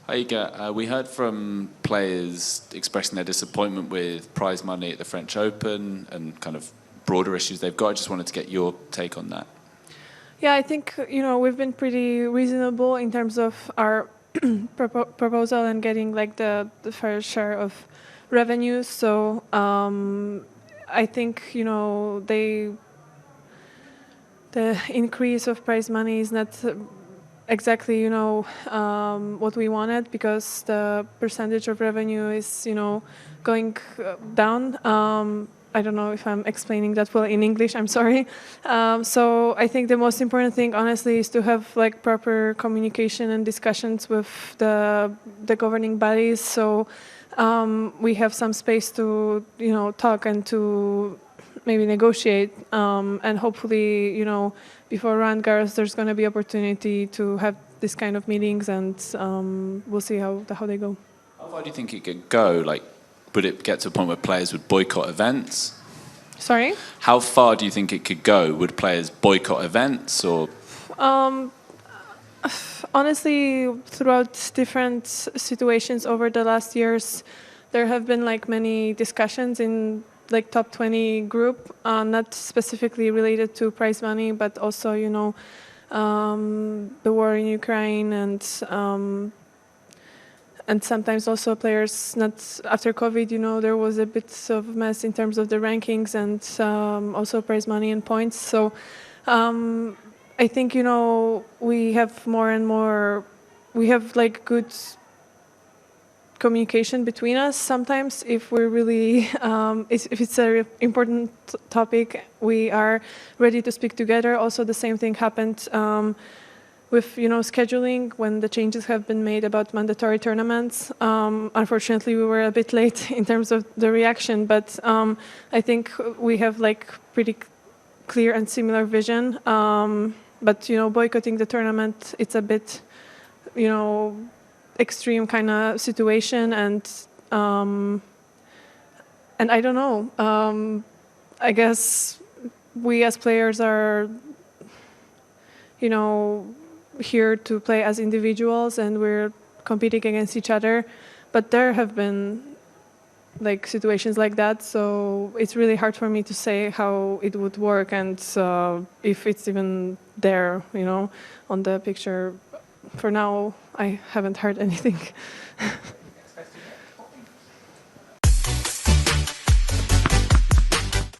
Hi, Iga. We heard from players expressing their disappointment with prize money at the French Open and kind of broader issues they've got. I just wanted to get your take on that. Yeah, I think, we've been pretty reasonable in terms of our proposal and getting like the fair share of revenues. So I think, the increase of prize money is not exactly, what we wanted, because the percentage of revenue is, going down. I don't know if I'm explaining that well in English, I'm sorry. So I think the most important thing, honestly, is to have like proper communication and discussions with the governing bodies. So we have some space to, talk and to maybe negotiate. And hopefully, before Roland-Garros, there's going to be opportunity to have this kind of meetings, and we'll see how they go. How far do you think it could go? Like, would it get to a point where players would boycott events? Sorry? How far do you think it could go? Would players boycott events, or? Honestly, throughout different situations over the last years, there have been like many discussions in like top 20 group, not specifically related to prize money, but also, the war in Ukraine and sometimes also players not after COVID, there was a bit of mess in terms of the rankings and also prize money and points. So I think, we have more and more, we have like good communication between us. Sometimes if we're really, if it's an important topic, we are ready to speak together. Also the same thing happened with scheduling, when the changes have been made about mandatory tournaments. Unfortunately, we were a bit late in terms of the reaction, but I think we have like pretty clear and similar vision. But boycotting the tournament, it's a bit, extreme kind of situation, and I don't know. I guess we as players are, here to play as individuals, and we're competing against each other, but there have been like situations like that, so it's really hard for me to say how it would work, and if it's even there, on the picture. For now, I haven't heard anything.